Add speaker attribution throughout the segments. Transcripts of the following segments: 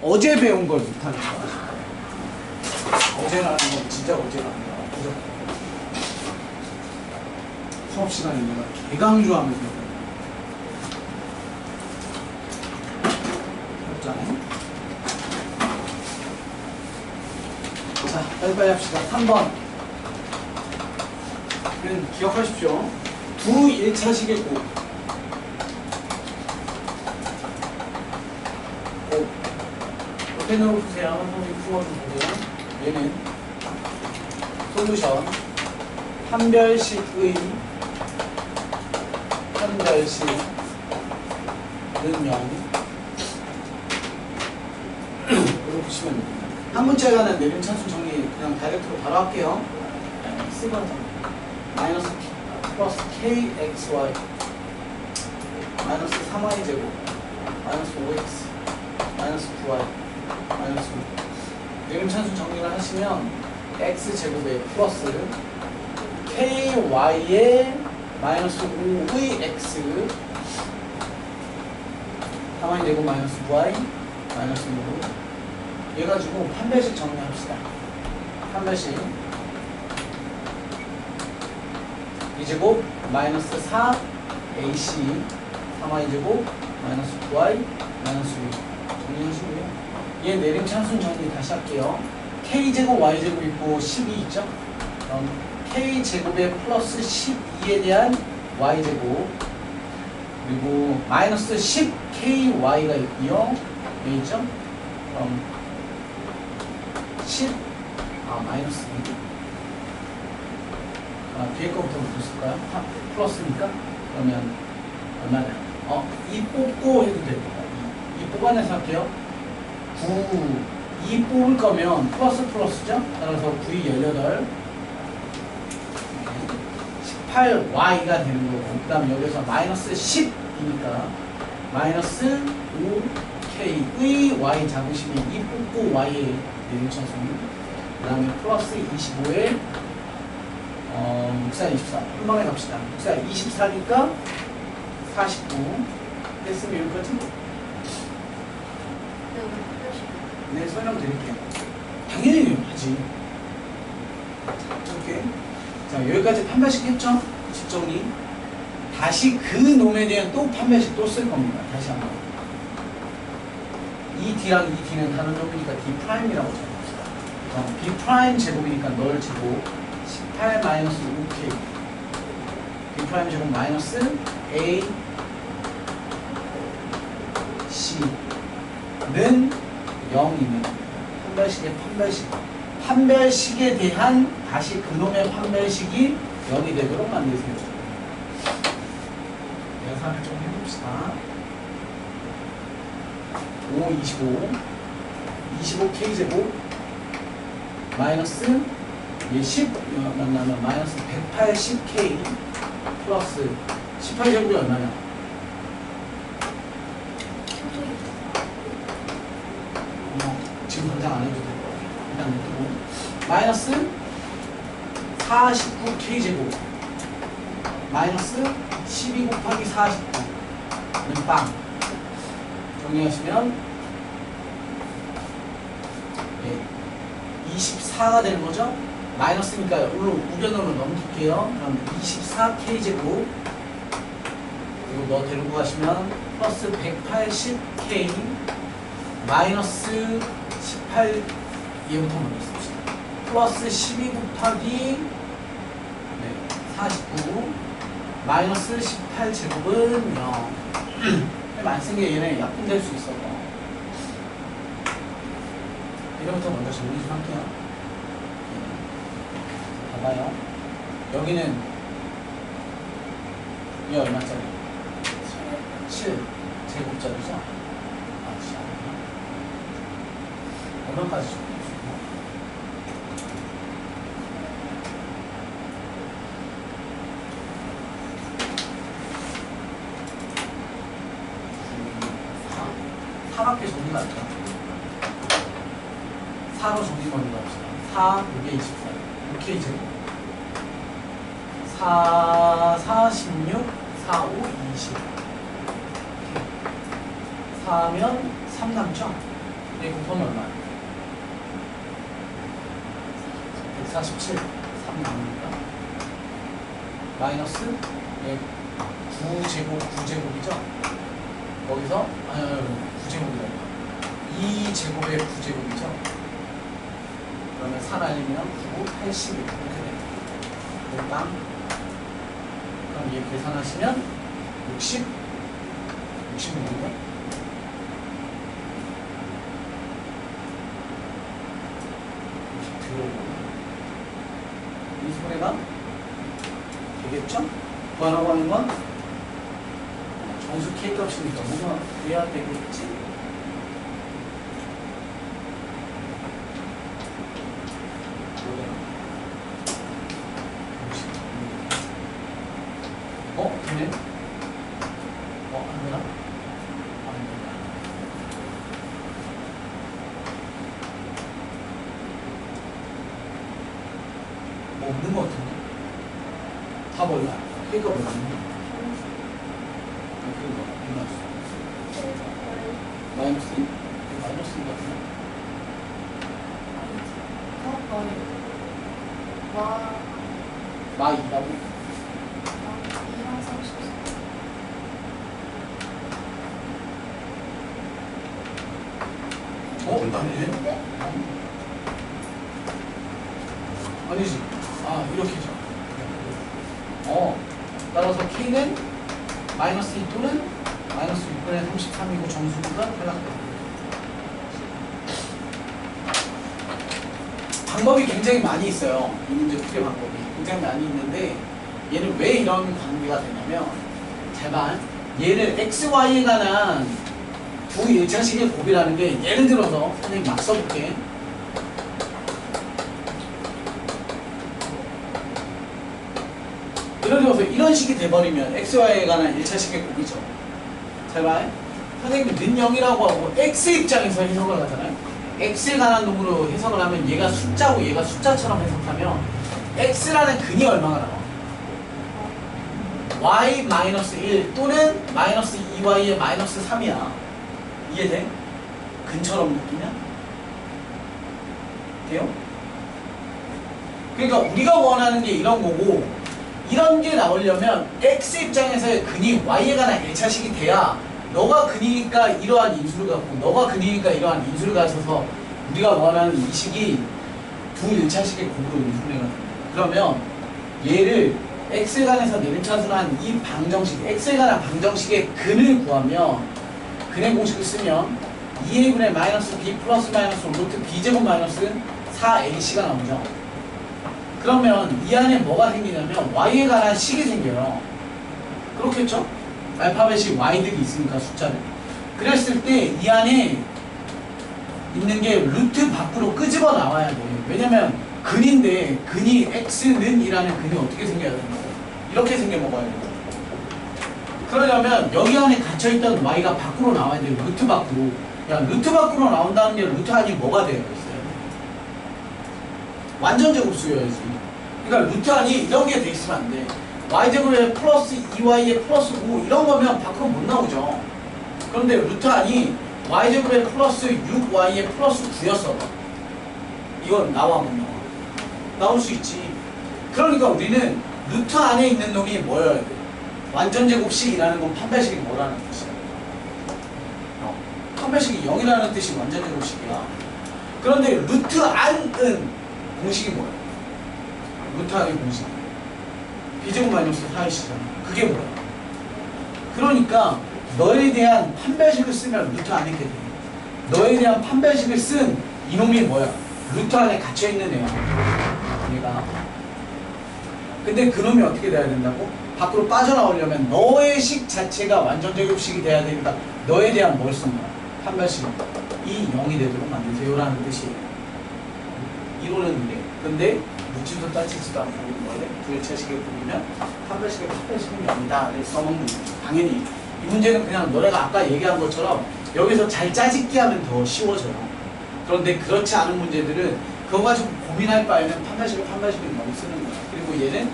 Speaker 1: 어제 배운 걸 못하니까. 어제라는 건 진짜 어제가 아니라 어제. 수업 시간에 내가 개강조하면서 했잖아요. 자, 빨리빨리 합시다. 3번. 기억하십시오. 두 1차식의 곱. 펜으로 푸세요. 선생님 풀어서 보세요. 얘는 솔루션 한별식의 한별식은 0 이렇게 보시면 됩니다. 한 문제에 관한 내림차순 정리 그냥 다이렉트로 바로 할게요. C번 마이너스 플러스 kxy 마이너스 3y제곱 마이너스 5x 마이너스 9y 마이너스 6 내림차순 정리를 하시면 x제곱에 플러스 ky에 마이너스 5의 x 3y제곱 마이너스 9y 마이너스 6 얘 가지고 판별식 정리합시다. 판별식 이제곱 마이너스 4ac 3y제곱 마이너스 9y 마이너스 6 정리하시고요. 얘 내림차순 정리 다시 할게요. k제곱 y제곱 있고 12 있죠? 그럼 k제곱에 플러스 12에 대한 y제곱 그리고 마이너스 10ky가 있고요. 여기 있죠? 그럼 10 마이너스 뒤에 거부터 볼까요? 플러스니까 그러면 얼마냐? 2 뽑고 해도 됩니다. 2 뽑아내서 할게요. 9 2 뽑을 거면 플러스죠? 따라서 9이 18 18y가 되는 거고 그 다음에 여기서 마이너스 10이니까 마이너스 5k의 y 작으시면 2 뽑고 y의 내림차순 그 다음에 플러스 25에 6사 24 한 방에 갑시다. 6사 24니까 49 됐으면 여기까지 네, 설명드릴게요. 당연히 하지. 이렇게. 자, 여기까지 판별식 했죠? 집정리. 다시 그 놈에 대한 또 판별식 또 쓸 겁니다. 다시 한번. 이 D랑 이 D는 다른 놈이니까 D'이라고 적읍시다. B' 제곱이니까 널 제곱 18 마이너스 5K B' 제곱 마이너스 A C는 0이면 판별식에 대한 다시 그놈의 판별식이 0이 되도록 만드세요. 계산을 좀 해봅시다. 5, 25 K제곱 마이너스 10 만나면 마이너스 180K 플러스 18제곱이 얼마냐? 지금 당장 안 해도 될 거예요. 일단 놓고 마이너스 49K제곱 마이너스 12 곱하기 49는 빵 정리하시면 24가 되는 거죠? 마이너스니까 우변으로 넘길게요. 그럼 24K제곱 그리고 너 데리고 가시면 플러스 180K 마이너스 18 얘부터 먼저 씁시다. 플러스 12 곱하기 49 마이너스 18제곱은 0 안 쓴 게 얘네 약분될 수 있어서 이거부터 먼저 정리 좀 할게요. 봐봐요. 여기는 이게 얼마짜리? 7 제곱짜리죠? 얼마까지 좀 해주세요. 밖에 정리가 안 돼. 4로 정리 먼저 합시다. 4, 6에 24. 6K 제곱. 4, 16, 4, 5, 20. 4면 3 남죠? 얘 곱하면 얼마? 147. 3 나오니까. 마이너스 얘 9제곱 9제곱이죠? 거기서 9제곱이라고 2제곱의 9제곱이죠? 그러면 4 날리면 9, 80 이렇게 돼요. 빵. 그럼 얘 계산하시면 60? 66인가? 60 들어오고 이 소리가 되겠죠? 구하라고 하는 건 정수 K 값이니까 뭐가 돼야 되겠지? 되네? 안 되나? 안 된다. 뭐 없는 것 같은데? 다 몰라. K가 몰라. 마이너스 2? 마이너스인 것 같은데? 마 2라고? 아니지? 아니지. 이렇게죠. 따라서 K는 마이너스 2 또는 마이너스 6분의 33이고 정수가 탈락돼요. 방법이 굉장히 많이 있어요. 이 문제 풀이 방법이 굉장히 많이 있는데 얘는 왜 이런 관계가 되냐면 제발 얘를 x, y에 관한 두 1차식의 곱이라는 게 예를 들어서 선생님 막 써볼게. 예를 들어서 이런 식이 돼버리면 x, y에 관한 1차식의 곱이죠. 제발 선생님이 는 0이라고 하고 x 입장에서 해석을 하잖아요. x에 관한 놈으로 해석을 하면 얘가 숫자고 얘가 숫자처럼 해석하면 x라는 근이 얼마가 나와? y-1 또는 마이너스 2y의 마이너스 3이야. 이해돼? 근처럼 느끼냐? 돼요? 그러니까 우리가 원하는 게 이런 거고 이런 게 나오려면 x 입장에서의 근이 y에 관한 1차식이 돼야 너가 근이니까 이러한 인수를 갖고 너가 근이니까 이러한 인수를 가져서 우리가 원하는 이 식이 두 1차식의 곱으로 인수를 해가지고 그러면 얘를 x에 관해서 내림차수로 한 이 방정식 x에 관한 방정식의 근을 구하면 근의 공식을 쓰면 2a분의 마이너스 b 플러스 마이너스 루트 b제곱 마이너스 4ac가 나오죠. 그러면 이 안에 뭐가 생기냐면 y에 관한 식이 생겨요. 그렇겠죠? 알파벳이 y들이 있으니까 숫자를. 그랬을 때 이 안에 있는 게 루트 밖으로 끄집어 나와야 돼. 왜냐면 근인데 근이 x는 이라는 근이 어떻게 생겨야 된다고? 이렇게 생겨 먹어야 되고. 그러려면 여기 안에 갇혀있던 y가 밖으로 나와야 돼요. 루트 밖으로. 야, 루트 밖으로 나온다는 게 루트 안이 뭐가 되어 있어요? 완전 제곱수여야지. 그러니까 루트 안이 이런 게 돼 있으면 안 돼. y제곱에 플러스 2y에 플러스 5 이런 거면 밖으로 못 나오죠. 그런데 루트 안이 y제곱에 플러스 6y에 플러스 9였어. 이건 나와 못 나와? 나올 수 있지. 그러니까 우리는 루트 안에 있는 놈이 뭐여야 돼? 완전 제곱식이라는 건 판별식이 뭐라는 뜻이야? 판별식이 0이라는 뜻이 완전 제곱식이야. 그런데 루트 안은 공식이 뭐야? 루트 안의 공식 b제곱 마이너스 4ac잖아. 그게 뭐야? 그러니까 너에 대한 판별식을 쓰면 루트 안에 있게 돼. 너에 대한 판별식을 쓴 이놈이 뭐야? 루트 안에 갇혀있는 애야. 얘가. 근데 그놈이 어떻게 돼야 된다고? 밖으로 빠져나오려면 너의 식 자체가 완전 제곱식이 돼야 되니까 너에 대한 뭘 쓴 거야? 판별식. 이 0이 되도록 만드세요 라는 뜻이에요. 이론은 이래. 근데 묻지도 따지지도 않고 뭐래? 부일차식에 보면 판별식의 판별식은 0이다. 써먹는 거지. 당연히 이 문제는 그냥 너네가 아까 얘기한 것처럼 여기서 잘 짜집기 하면 더 쉬워져요. 그런데 그렇지 않은 문제들은 그거 가지고 고민할 바에는 판별식을 너무 쓰는 거야. 그리고 얘는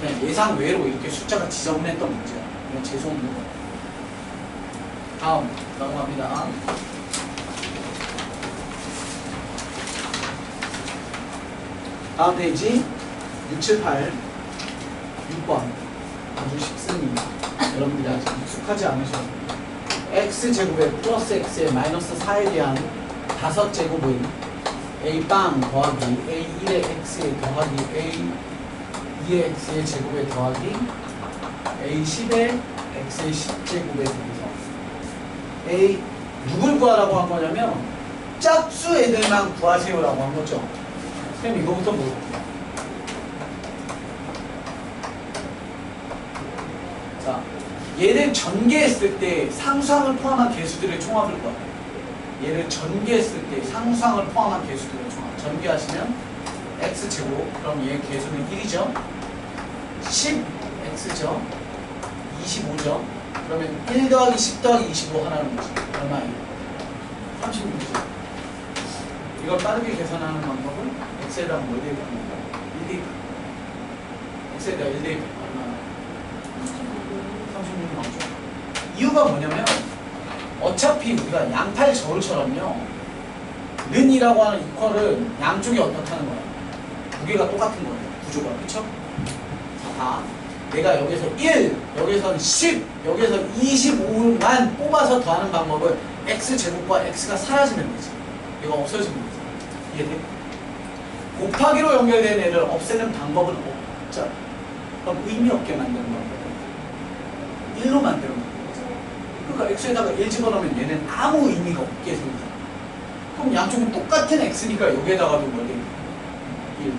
Speaker 1: 그냥 예상 외로 이렇게 숫자가 지저분했던 문제야. 그냥 재수없는 거야. 다음 넘어갑니다. 다음 페이지 6, 7, 8 6번 아주 쉽습니다. 여러분들이 아직 익숙하지 않으셔서 x제곱에 플러스 x에 마이너스 4에 대한 5제곱은 a빵 더하기 a1의 x에 더하기 a2의 x의 제곱에 더하기 a10의 x의 10제곱에 대해서 a 누굴 구하라고 한 거냐면 짝수 애들만 구하세요라고 한 거죠. 그럼 이거부터 볼게요. 자, 얘를 전개했을 때 상수항을 포함한 개수들의 총합을 구하래요. 얘를 전개했을 때 상수항을 포함한 개수들의 총합. 전개하시면 x제곱, 그럼 얘 개수는 1이죠. 10x죠. 25죠. 그러면 1 더하기 10 더하기 25 하나는 뭐지? 얼마예요? 36이죠. 이걸 빠르게 계산하는 방법은 x에다가 뭘 대입하는 거예요? 1 대입. x에다가 1 대입. 얼마나? 36이 나오죠. 이유가 뭐냐면 어차피 우리가 양팔 저울처럼요. 는이라고 하는 이퀄은 양쪽이 어떻다는 거예요? 무게가 똑같은 거예요. 구조가. 그쵸? 자, 내가 여기서 1, 여기서 10, 여기서 25만 뽑아서 더하는 방법은 x제곱과 x가 사라지면 되지. 이거 없어지면 되지. 이해돼? 곱하기로 연결된 애를 없애는 방법은 없잖아. 그럼 의미 없게 만드는 방법은 1로 만드는 방법이죠. 그러니까 x에다가 1 집어넣으면 얘는 아무 의미가 없게 생기잖아. 그럼 양쪽은 똑같은 x니까 여기에다가도 뭘 돼? 1.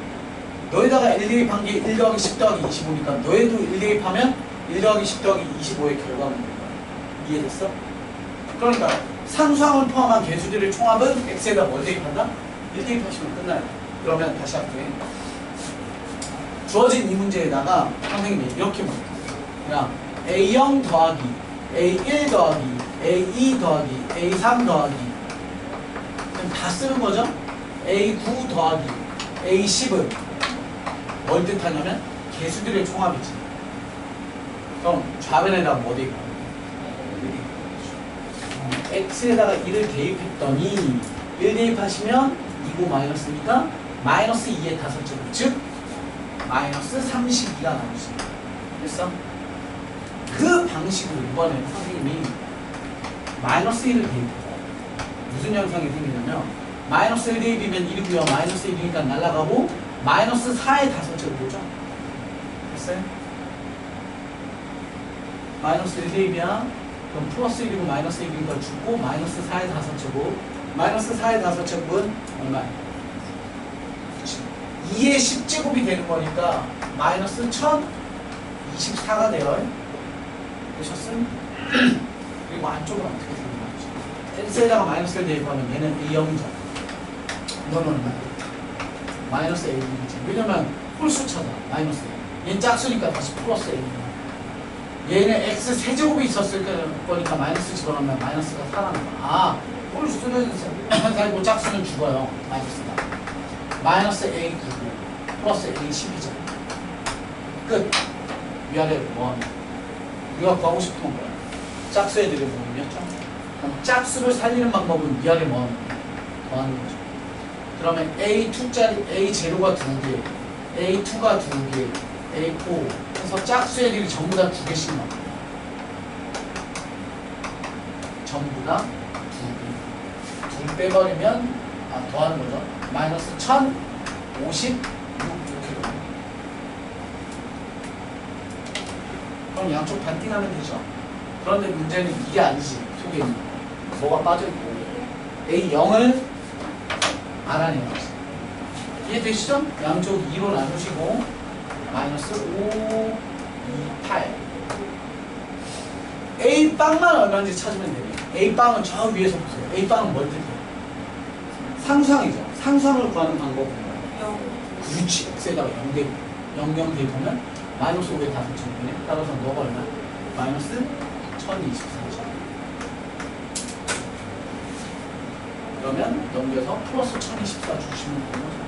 Speaker 1: 너에다가 1 대입한 게 1 더하기 10 더하기 25니까 너에도 1 대입하면 1 더하기 10 더하기 25의 결과가 되는 거야. 이해됐어? 그러니까 상수항을 포함한 개수들의 총합은 x에다 뭘 대입한다? 1 대입하시면 끝나요. 그러면 다시 할게. 주어진 이 문제에다가 선생님이 이렇게 물어요. 그냥 a0 더하기 a1 더하기 a2 더하기 a3 더하기 그럼 다 쓰는 거죠? a9 더하기 a10은 뭘 뜻하냐면 개수들의 총합이지. 그럼 좌변에다가 뭐 대입하는 거야? x에다가 1을 대입했더니 1 대입하시면 2고 마이너스니까 마이너스 2의 5제곱 즉 마이너스 32가 나오십니다. 됐어? 그 방식으로 이번에 선생님이 마이너스 1을 대입해요. 무슨 현상이 생기냐면 마이너스 1 대입이면 1이고요. 마이너스 1이니까 날아가고 마이너스 4의 5제곱이죠. 됐어요? 마이너스 1 대입이야. 그럼 플러스 1이고 마이너스 1이니까 죽고 마이너스 4의 5제곱 마이너스 4의 5제곱은 얼마예요? 2의 10제곱이 되는 거니까 마이너스 1024가 돼요. 되셨음? 그리고 안쪽은 어떻게 생각하죠? x에다가 마이너스를 대입하면 얘는 a0이죠. 이건 얼마야? 마이너스 a1이지. 왜냐면 홀수차다. 마이너스 a. 얘는 짝수니까 다시 플러스 a. 얘는 x 세제곱이 있었을 거니까 마이너스 집어넣으면 마이너스가 살아나는 거야. 아, 홀수는 살고 짝수는 죽어요. 마이너스가. 마이너스 a9고 플러스 a10이죠. 끝. 위아래로 뭐하냐? 우리가 구하고 싶은 건 뭐야? 짝수 애들의 모임이었죠? 그럼 짝수를 살리는 방법은 위아래 뭐하는 거야? 더하는 거죠. 그러면 a2짜리 a0가 2개, a2가 2개, a4 해서 짝수 애들이 전부 다 2개씩 나와요. 전부 다 2개. 2 빼버리면 더하는 거죠. 마이너스 1056 이렇게 돼요. 그럼 양쪽 반띵하면 되죠. 그런데 문제는 이게 아니지. 속에 있는 거. 뭐가 빠져있고 A0을 알아내는 거지. 이해되시죠? 양쪽 2로 나누시고 마이너스 5, 2, 8 A빵만 얼마인지 찾으면 돼요. A빵은 저 위에서 보세요. A빵은 뭘 뜻해요? 상수항이죠. 상수항을 구하는 방법은 뭐예요? 그렇지. x에다가 0 대입. 0 대입하면 마이너스 5의 5제곱이네. 따라서 너가 얼마? 마이너스 1024죠. 그러면 넘겨서 플러스 1024 주시면 되는 거죠.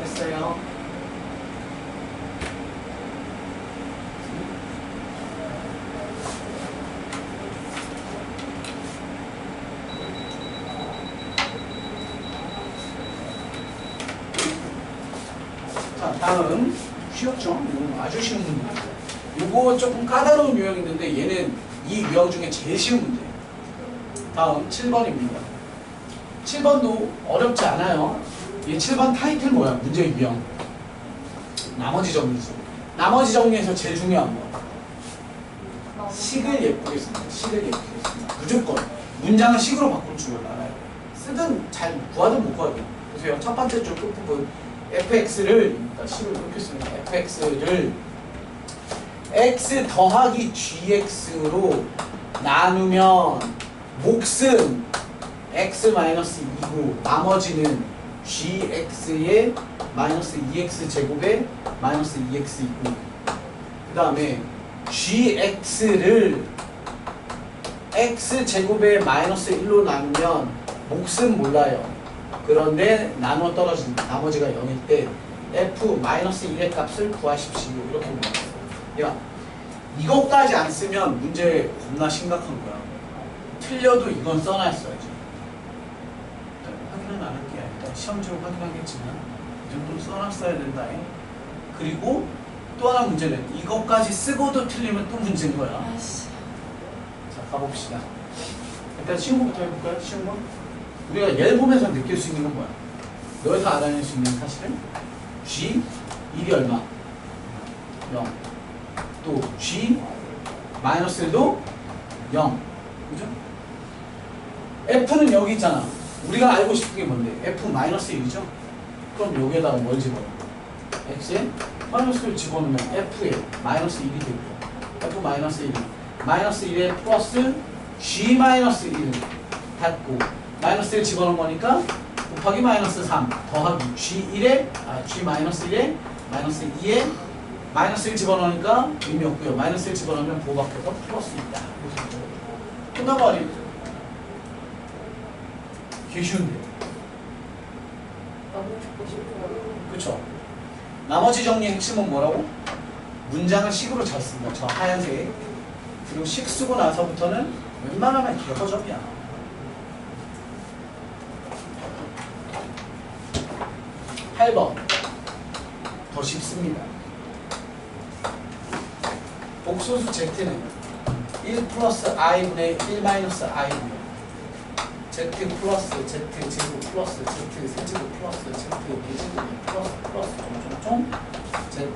Speaker 1: 됐어요. 다음 쉬웠죠? 이건 아주 쉬운 문제입니다. 요거 조금 까다로운 유형이 있는데 얘는 이 유형 중에 제일 쉬운 문제예요. 다음 7번입니다. 7번도 어렵지 않아요. 이 7번 타이틀 뭐야? 문제 유형. 나머지 정리죠. 나머지 정리에서 제일 중요한 거. 식을 예쁘게 씁니다. 식을 예쁘게 씁니다. 무조건. 문장을 식으로 바꿀 줄 알아요. 쓰든 잘 구하든 못 구하든. 보세요. 첫 번째 줄 끝부분. fx를, 식을 이렇게 씁니다. fx를 x 더하기 gx로 나누면 몫은 x-2고 나머지는 gx의 마이너스 2x 제곱에 마이너스 2x이고 그 다음에 gx를 x 제곱에 마이너스 1로 나누면 몫은 몰라요. 그런데 나누어 떨어진 나머지가 0일 때 f 마이너스 1의 값을 구하십시오. 이렇게 물어봤어요. 야, 이것까지 안 쓰면 문제 겁나 심각한 거야. 틀려도 이건 써놨어야지. 확인은 안 할게. 일단 시험지로 확인하겠지만 이 정도는 써놨어야 된다. 그리고 또 하나 문제는 이것까지 쓰고도 틀리면 또 문제인 거야. 자, 가봅시다. 일단 쉬운 거부터 해볼까요? 쉬운 거? 우리가 얘를 보면서 느낄 수 있는 건 뭐야? 여기서 알아낼 수 있는 사실은 G 1이 얼마? 0. 또 G 마이너스 1도 0. 그죠? F는 여기 있잖아. 우리가 알고 싶은 게 뭔데? F 마이너스 1이죠? 그럼 여기에다가 뭘 집어넣어? X에 마이너스 1 집어넣으면 F에 마이너스 1이 되고요. F 마이너스 1. 마이너스 1에 플러스 G 마이너스 1을 닫고 마이너스 1 집어넣은 거니까 곱하기 마이너스 3 더하기 G1에 G 마이너스 1에 마이너스 2에 마이너스 1 집어넣으니까 의미 없고요. 마이너스 1 집어넣으면 보호밖에서 플러스 있다. 끝난 거 아니에요? 되게 쉬운데. 그쵸? 나머지 정리의 핵심은 뭐라고? 문장을 식으로 잘 씁니다. 저 하얀색. 그리고 식 쓰고 나서부터는 웬만하면 개허접이야. 8번. 더 쉽습니다. 복소수 z는 1 플러스 i분의 1 마이너스 i고요. z 플러스 z 제곱 플러스 z 세제곱 플러스 z 대제곱 플러스 총 z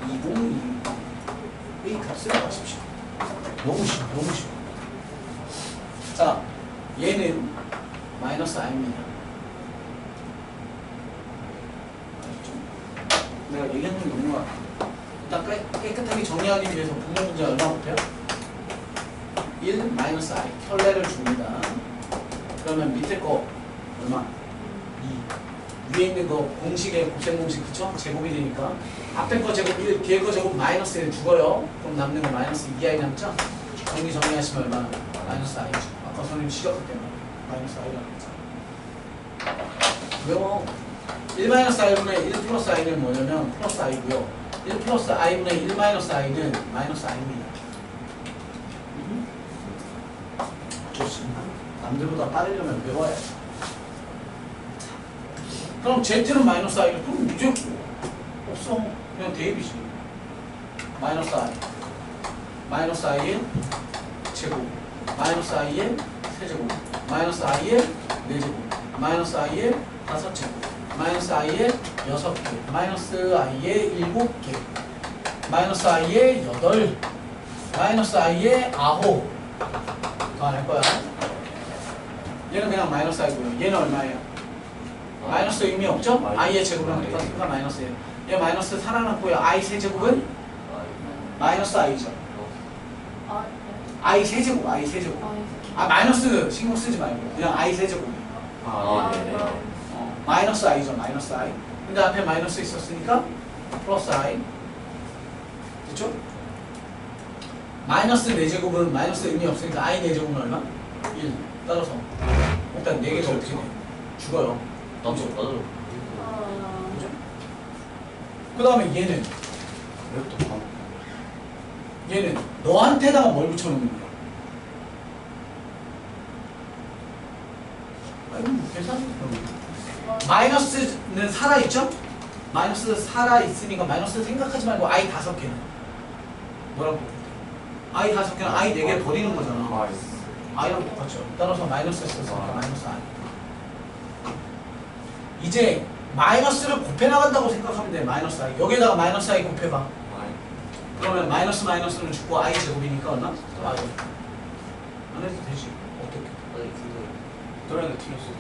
Speaker 1: 2022의 값을 구하십시오. 너무 쉬워, 너무 쉬워. 자, 얘는 마이너스 i입니다. 내가 얘기한 건 있는 것 같아. 일단 깨끗하게 정리하기 위해서 분모 문제 얼마부터요? 1 마이너스 i 켤레를 줍니다. 그러면 밑에 거 얼마? 2. 위에 있는 거 공식의 곱셈 공식 그쵸? 제곱이 되니까 앞에 거 제곱 1, 뒤에 거 제곱 마이너스 1 죽어요. 그럼 남는 거 마이너스 2i 남죠? 정리하시면 얼마나? 마이너스 i죠. 아까 선생님 시켰기 때문에 마이너스 i라고 했잖아. 외워. 1 마이너스 i분의 1 플러스 i는 뭐냐면 플러스 i고요. 1 플러스 i분의 1 마이너스 i는 마이너스 i입니다. 좋습니다. 남들보다 빠르려면 외워야죠. 그럼 z는 마이너스 i를 그럼 이제 없어. 그냥 대입이지. 마이너스 i 마이너스 i의 제곱 마이너스 i의 세제곱 마이너스 i의 네제곱 마이너스 i의 5제곱 마이너스 i의 6개, 마이너스 i의 7개, 마이너스 i의 8, 마이너스 i의 9. 더 안 할 거야. 얘는 그냥 마이너스 i고요. 얘는 얼마예요? 마이너스 의미 없죠? i의 제곱이랑 똑같으니까 마이너스예요. 얘 마이너스 살아났고요. i 세제곱은 마이너스 i죠. i 세제곱, i 세제곱. 마이너스 신경 쓰지 말고 그냥 i 세제곱.
Speaker 2: 네네.
Speaker 1: 마이너스 i죠, 마이너스 i. 근데 앞에 마이너스 있었으니까 플러스 i. 그쵸? 마이너스 4제곱은 마이너스 의미 없으니까 i 4제곱은 얼마? 1. 따라서 일단 4개가 어떻게 돼? 죽어요.
Speaker 2: 나도.
Speaker 1: 그죠? 그 다음에 얘는 얘는 너한테다가 뭘 붙여놓는 거야? 아이고 계산이 마이너스는 살아있죠? 마이너스 4라 있으니까 마이너스 생각하지 말고 i 5개는 뭐라고? i 5개는 i 4개 버리는 거잖아. i랑 똑같죠. 따라서 마이너스 썼으니까 마이너스 i. 이제 마이너스를 곱해 나간다고 생각하면 돼. 마이너스 i. 여기에다가 마이너스 i 곱해봐. 그러면 마이너스 마이너스는 죽고 i 제곱이니까 얼마? i. 안 해도 되지. 어떻게?
Speaker 2: 또래는 틀렸어.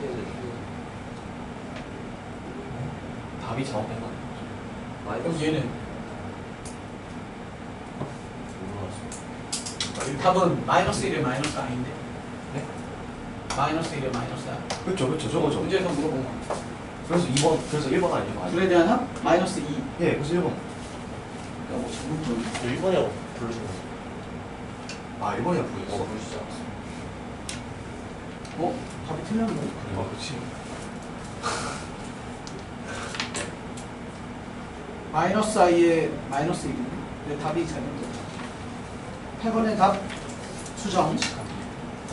Speaker 2: 답이 정확한 건
Speaker 1: 그럼 얘는 답은 마이너스 1에 마이너스 i인데?
Speaker 2: 네?
Speaker 1: 마이너스 1에 마이너스 i.
Speaker 2: 그렇죠, 저거죠.
Speaker 1: 문제에서 물어본 거.
Speaker 2: 그래서 2번, 그래서 1번 아니에요?
Speaker 1: 둘에 대한 합? 마이너스 2.
Speaker 2: 예, 그래서 1번.
Speaker 1: 그러니까 지금
Speaker 3: 1번이라고 부르시는 거죠?
Speaker 2: 아, 1번이라 부르셨어.
Speaker 3: 부르시지 않았어요.
Speaker 1: 답이 틀렸네.
Speaker 2: 아, 그렇지.
Speaker 1: 마이너스 i에 마이너스 1이네. 근데 답이 잘못됐다. 8번의 답 수정.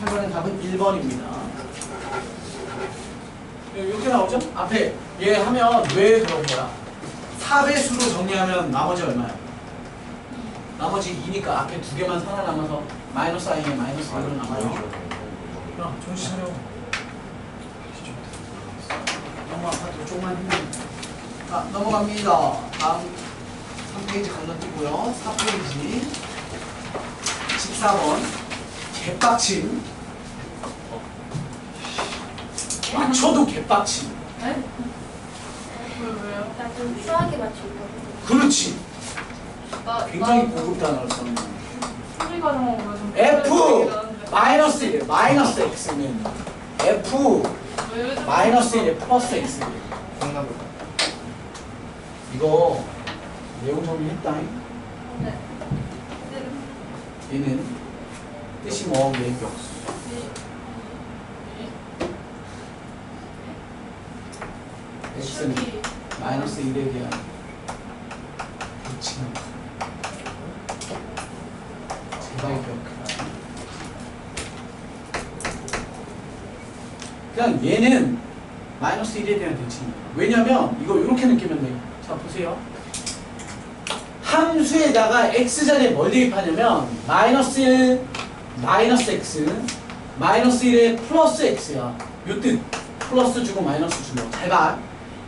Speaker 1: 8번의 답은 1번입니다. 이렇게 나오죠? 앞에 얘 하면 왜 그런 거야? 4배수로 정리하면 나머지 얼마야? 나머지 2니까 앞에 두 개만 살아남아서 마이너스 i에 마이너스 1로 남아요. 야, 정신 차려. 너무 아파도 조금만 힘내. 자, 넘어갑니다. 다음 3페이지 건너뛰고요. 4페이지 14번 개빡침. 맞춰도 개빡침.
Speaker 4: 네? 왜요?
Speaker 5: 나 좀 수학에 맞추려고.
Speaker 1: 그렇지. 굉장히
Speaker 4: 나
Speaker 1: 고급 단어를 썼네.
Speaker 4: 소리 과정은 좀
Speaker 1: F 마이너스 1 마이너스 x는 F 마이너스 1에 플러스 x.
Speaker 2: 상담을.
Speaker 1: 이거 내용 정리했다잉.
Speaker 4: 네.
Speaker 1: 얘는 뜻이 뭐? 얘 x는 마이너스 1에 대한 대칭. 제발 기억해라. 그냥 얘는 마이너스 1에 대한 대칭이에요. 왜냐면 이거 이렇게 느끼면 돼요. 자 보세요. 함수에다가 x자리에 뭘 대입하냐면 마이너스 1 마이너스 x 마이너스 1에 플러스 x야. 요 뜻. 플러스 주고 마이너스 주고. 잘 봐.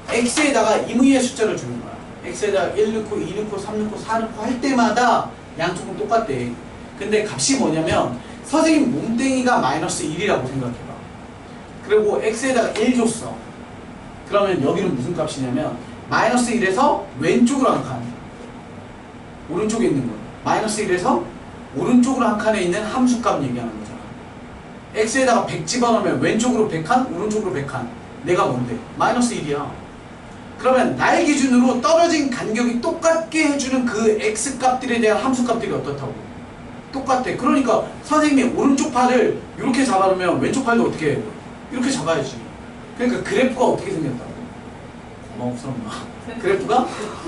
Speaker 1: x에다가 임의의 숫자를 주는 거야. x에다가 1 넣고 2 넣고 3 넣고 4 넣고 할 때마다 양쪽은 똑같대. 근데 값이 뭐냐면 선생님 몸뚱이가 마이너스 1이라고 생각해봐. 그리고 x에다가 1 줬어. 그러면 여기는 무슨 값이냐면 마이너스 1에서 왼쪽으로 한 칸. 오른쪽에 있는 거. 마이너스 1에서 오른쪽으로 한 칸에 있는 함수값 얘기하는 거잖아. x에다가 100 집어넣으면 왼쪽으로 100칸, 오른쪽으로 100칸. 내가 뭔데? 마이너스 1이야. 그러면 날 기준으로 떨어진 간격이 똑같게 해주는 그 x값들에 대한 함수값들이 어떻다고? 똑같아. 그러니까 선생님이 오른쪽 팔을 이렇게 잡아놓으면 왼쪽 팔도 어떻게 해? 이렇게 잡아야지. 그러니까 그래프가 어떻게 생겼다고? 고마웠었나? 그래프가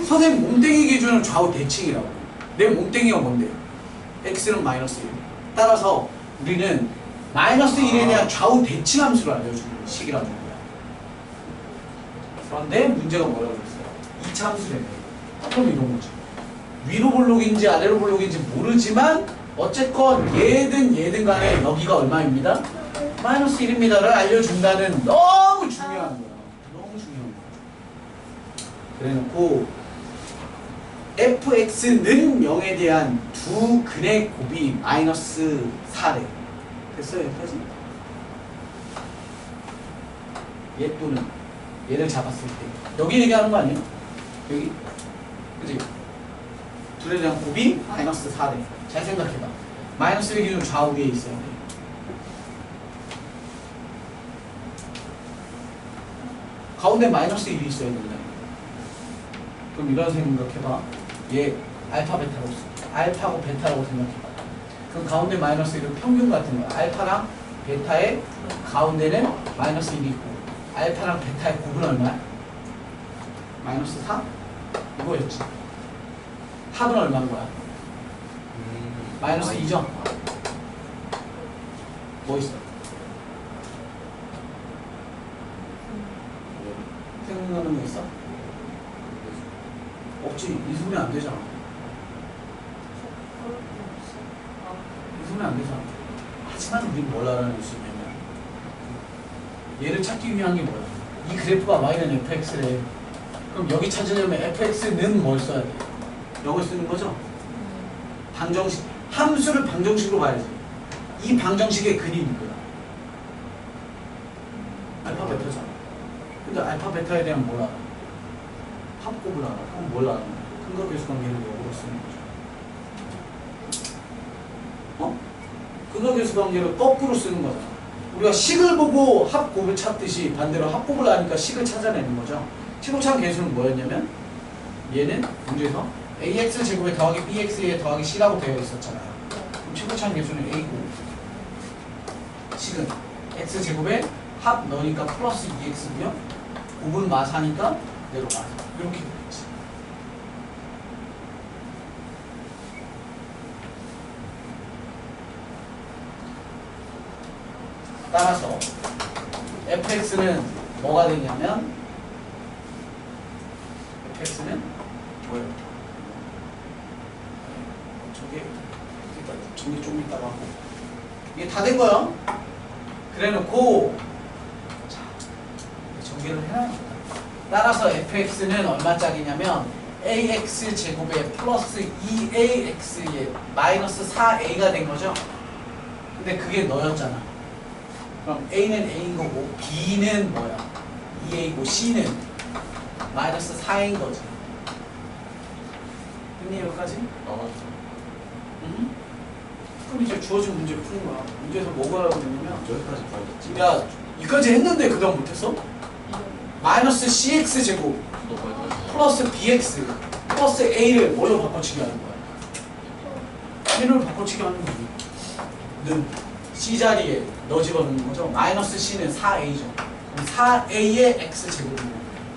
Speaker 1: 선생님 몸뚱이 기준으로 좌우 대칭이라고. 내 몸뚱이가 뭔데? x는 마이너스 1. 따라서 우리는 마이너스 1에 대한 좌우 대칭 함수를 알려주는 식이라는 거야. 그런데 문제가 뭐라고 그랬어요? 2차 함수래요. 그럼 이런 거죠. 위로 볼록인지 아래로 볼록인지 모르지만 어쨌건 얘든 간에 여기가 얼마입니다? 마이너스 1입니다를 알려준다는 너무 중요한 거야. 너무 중요한 거야. 그래놓고 fx는 0에 대한 두 근의 곱이 마이너스 4래. 됐어요? 여기까지? 얘 또는 얘를 잡았을 때 여기 얘기하는 거 아니에요? 여기? 그치? 둘에 대한 곱이 마이너스 4래. 잘 생각해봐. 마이너스 1 기준 좌우 위에 있어야 돼. 가운데 마이너스 1이 있어야 된다. 그럼 이런 생각해봐. 얘 알파 베타로 써. 알파고 베타라고 생각해봐. 그럼 가운데 마이너스 1은 평균 같은 거야. 알파랑 베타의 가운데는 마이너스 1이 있고 알파랑 베타의 곱은 얼마야? 마이너스 4? 이거였지. 합은 얼마인 거야? 마이너스 2죠? 뭐 있어? 생각나는 거 있어? 없지. 인수분해 안 되잖아. 인수분해 안 되잖아. 하지만 우리 뭘 알아낼 수 있냐면 얘를 찾기 위한 게 뭐야? 이 그래프가 y는 fx래. 그럼 여기 찾으려면 fx는 뭘 써야 돼? 이걸 쓰는 거죠? 방정식. 함수를 방정식으로 봐야지. 이 방정식의 근이 이거야. 알파 베타잖아. 근데 알파 베타에 대한 뭘 알아? 합곱을 알아. 그럼 뭘 알아? 근거 계수 관계를 역으로 쓰는 거죠. 근거 계수 관계를 거꾸로 쓰는 거잖아. 우리가 식을 보고 합곱을 찾듯이 반대로 합곱을 아니까 식을 찾아내는 거죠. 치고찬 계수는 뭐였냐면 얘는 문제에서 ax 제곱에 더하기 bx에 더하기 c라고 되어 있었잖아요. 그럼 치고찬 계수는 a고 식은 x 제곱에 합 넣으니까 플러스 2x고요. 곱은 마사니까 내려가. 이렇게 되겠지. 따라서 fx는 뭐가 되냐면 fx는 뭐예요? 저게 일단 정리 좀 이따가 하고 이게 다 된 거야. 그래놓고 자 정리를 해놔야겠다. 따라서 fx는 얼마짜리냐면 ax 제곱에 플러스 2ax에 마이너스 4a가 된 거죠. 근데 그게 너였잖아. 그럼 a는 a인 거고 b는 뭐야? 2a고 c는 마이너스 4인 거지. 됐니 여기까지? 그럼 이제 주어진 문제를 푸는 거야. 문제에서 뭐가 나오냐면
Speaker 2: 여기까지 봐야겠지.
Speaker 1: 야 이까지 했는데 그 다음 못했어? 마이너스 cx 제곱
Speaker 2: 너 거기까지.
Speaker 1: 플러스 bx 플러스 a를 뭘로 바꿔치기 하는 거야? n으로 바꿔치기 하는 거지. 는 c 자리에 넣어 집어넣는 거죠. 마이너스 c는 4a죠. 그럼 4a의 x 제곱이고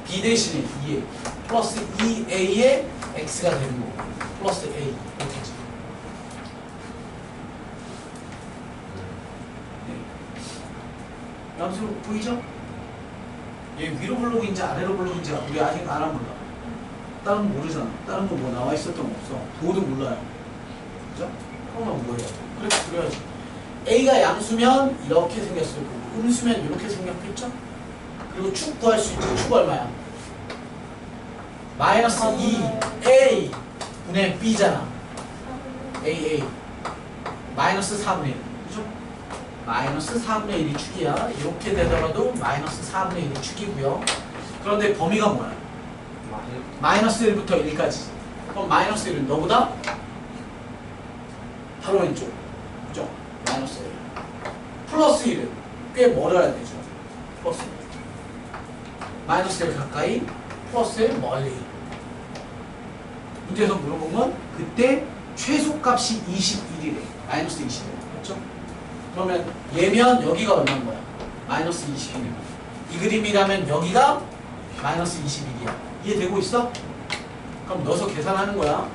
Speaker 1: b 대신에 2a 플러스 2a의 x가 되는 거고 플러스 a 이렇게 하죠. 네. 양수 보이죠? 얘 위로 블록인지 아래로 블록인지 우리 아직 알아 몰라. 다른 거 모르잖아. 다른 거 뭐 나와 있었던 거 없어. 도도 몰라요. 그죠? 그러면 뭐예요? 그렇게 그려야지. A가 양수면 이렇게 생겼을 거고 음수면 이렇게 생겼겠죠? 그리고 축 구할 수 있죠. 축 얼마야? 마이너스 2A 분의 B잖아. AA 마이너스 4분의 1 그죠? 마이너스 4분의 1이 축이야. 이렇게 되더라도 마이너스 4분의 1이 축이고요. 그런데 범위가 뭐야? 마이너스 1부터 1까지. 그럼 마이너스 1은 너보다 바로 왼쪽. 그죠? 마이너스 1. 플러스 1은 꽤 멀어야 되죠. 플러스 1. 마이너스 1 가까이, 플러스 1 멀리. 문제에서 물어보면 그때 최소값이 21이래. 마이너스 21. 그렇죠? 그러면 얘면 여기가 얼마인 거야? 마이너스 21이면. 이 그림이라면 여기가 마이너스 21이야. 이해되고 있어? 그럼 넣어서 계산하는 거야.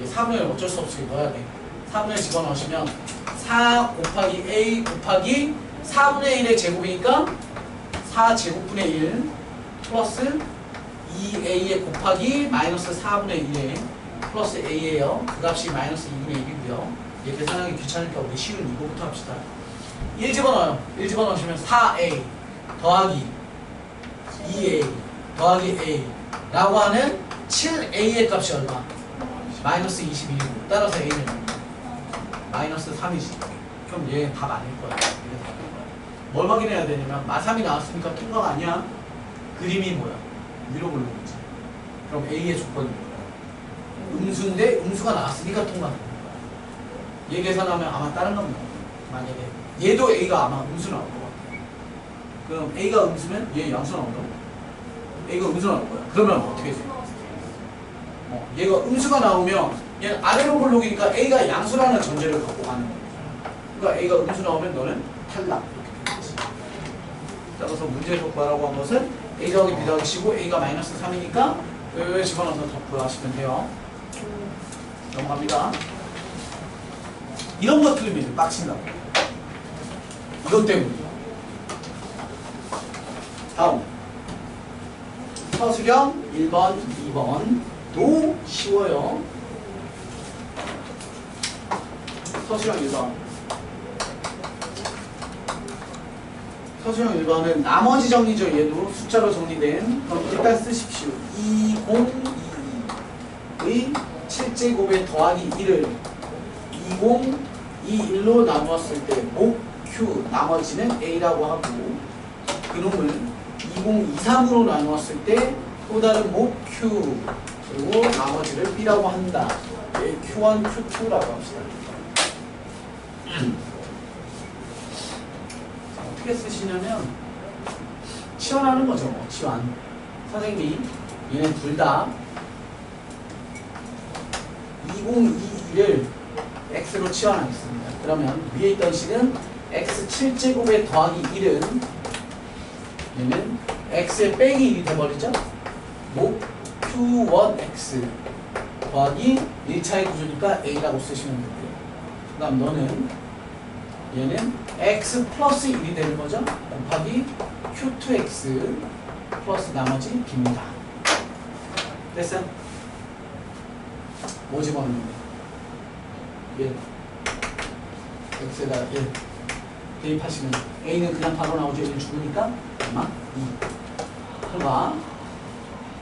Speaker 1: 4분의 1 어쩔 수 없이 넣어야 돼. 4분의 1 집어넣으시면 4 곱하기 a 곱하기 4분의 1의 제곱이니까 4제곱분의 1 플러스 2a의 곱하기 마이너스 4분의 1의 플러스 a예요. 그 값이 마이너스 2분의 1이고요. 얘 계산하기 귀찮으니까 우리 쉬운 이거부터 합시다. 1 집어넣어요. 1 집어넣으시면 4a 더하기 2a 더하기 a 라고 하는 7a의 값이 얼마? 마이너스 21이고 따라서 a는 마이너스 3이지. 그럼 얘 답 아닐 거야. 얘는 답일 거야. 뭘 확인해야 되냐면 마3이 나왔으니까 통과가 아니야. 그림이 뭐야? 위로 블록이지. 그럼 a의 조건이 뭐야? 음수인데 음수가 나왔으니까 통과되는 거야. 얘 계산하면 아마 다른 건 나와. 만약에 얘도 a가 아마 음수 나올 것 같아. 그럼 a가 음수면 얘 양수 나온다고? a가 음수 나올 거야. 그러면 어떻게 돼? 얘가 음수가 나오면 얘는 아래로 블록이니까 a가 양수라는 전제를 갖고 가는 거야. 그러니까 a가 음수 나오면 너는 탈락. 이렇게 되겠지. 따라서 문제에서 구하라고 한 것은 a 더하기 b 더하기 c고 a가 마이너스 3이니까 왜 집어넣어서 더 구하시면 돼요. 넘어갑니다. 이런 것 틀리면 빡친다고. 이것 때문이야. 다음 서술형 1번, 2번 2번도 쉬워요. 서술형 1번. 서술형 1번은 나머지 정리죠. 얘도 숫자로 정리된. 그럼 일단 쓰십시오. 2022의 7제곱에 더하기 1을 2021로 나누었을 때 목 Q 나머지는 A라고 하고 그놈을 2023으로 나누었을 때 또 다른 목 Q 그리고 나머지를 B라고 한다. Q1, Q2라고 합시다. 어떻게 쓰시냐면 치환하는 거죠. 뭐. 치환. 선생님이 얘네 둘 다 2021을 x로 치환하겠습니다. 그러면 위에 있던 식은 x 7제곱에 더하기 1은 얘는 x에 빼기 1이 돼버리죠. 목 q1x 더하기 1차의 구조니까 a라고 쓰시면 되고요. 그 다음 너는 얘는 x 플러스 1이 되는 거죠. 곱하기 q2x 플러스 나머지 b입니다. 됐어요? 뭐 집어넣는 거? 1 x에다 1 대입하시면 a는 그냥 바로 나오죠. 1 죽으니까 얼마? 2 그러니까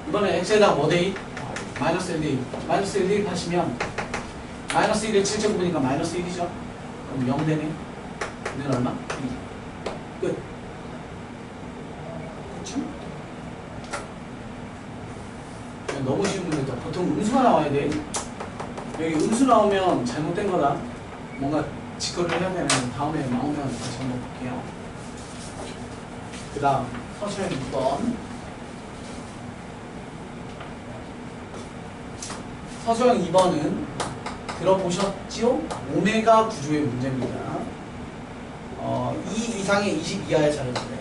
Speaker 1: 이번에 x에다가 뭐 대입? 마이너스 1 대입 마이너스 1 대입하시면 마이너스 1에 7제곱이니까 마이너스 1이죠. 그럼 0 되네. 얘는 얼마? 2 끝. 그쵸? 너무 쉬운 문제다. 보통 음수가 나와야 돼. 여기 음수 나오면 잘못된 거다. 뭔가 직거를 해야 되는 다음에 나오면 다시 한번 볼게요. 그 다음 서술형 6번. 서술형 2번은 들어보셨지요? 오메가 구조의 문제입니다. 2 이상의 20 이하의 자연수래요.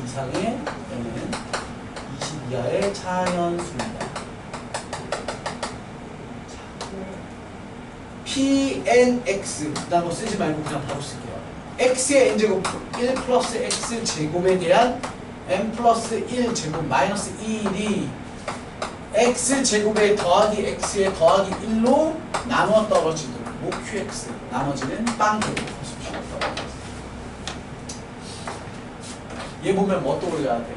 Speaker 1: 2 이상의 얘는 20 이하의 자연수입니다. pnx 그다음 거 쓰지 말고 그냥 바로 쓸게요. x의 n제곱 1 플러스 x 제곱에 대한 n 플러스 1 제곱 마이너스 1이 x 제곱에 더하기 x에 더하기 1로 나누어 떨어지도록 목 qx 나머지는 빵 제곱 하십시오. 얘 보면 뭐 떠올려야 돼?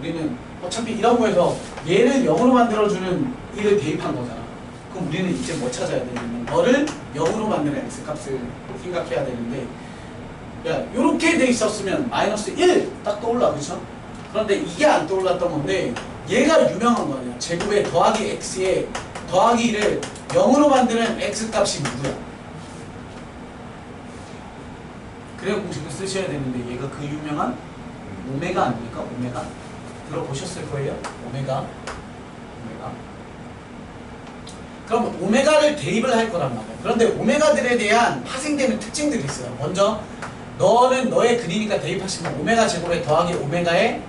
Speaker 1: 우리는 어차피 이런 거에서 얘를 0으로 만들어주는 1을 대입한 거잖아. 그럼 우리는 이제 뭐 찾아야 되냐면 너를 0으로 만드는 x값을 생각해야 되는데 야 요렇게 돼 있었으면 마이너스 1 딱 떠올라. 그렇죠? 그런데 이게 안 떠올랐던 건데 얘가 유명한 거 아니야. 제곱에 더하기 x에 더하기 1을 0으로 만드는 x값이 누구야? 그래야 공식을 쓰셔야 되는데 얘가 그 유명한 오메가 아닙니까? 오메가? 들어보셨을 거예요? 오메가. 그럼 오메가를 대입을 할 거란 말이야. 그런데 오메가들에 대한 파생되는 특징들이 있어요. 먼저 너는 너의 근이니까 대입하시면 오메가 제곱에 더하기 오메가에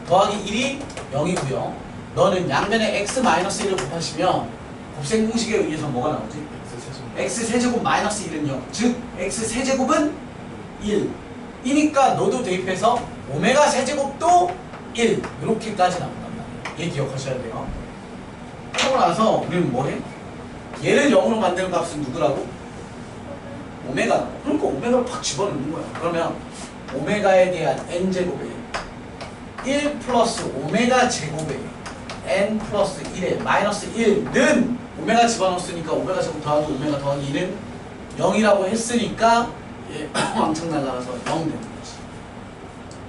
Speaker 1: 더하기 1이 0이고요. 너는 양변에 x-1을 곱하시면 곱셈 공식에 의해서 뭐가 나오지? x 세제곱 마이너스 1은 0. 즉 x 세제곱은 1 이니까 너도 대입해서 오메가 세제곱도 1 이렇게까지 나온단 말이에요. 얘 기억하셔야 돼요. 하고 나서 우리는 뭐 해? 얘를 0으로 만드는 값은 누구라고? 오메가. 그러니까 오메가를 팍 집어넣는 거야. 그러면 오메가에 대한 n제곱에 1 플러스 오메가 제곱에 n 플러스 1에 마이너스 1는 오메가 집어넣었으니까 오메가 제곱 더하기 오메가 더하기 1은 0이라고 했으니까 얘 왕창 날라가서 0 되는 거지.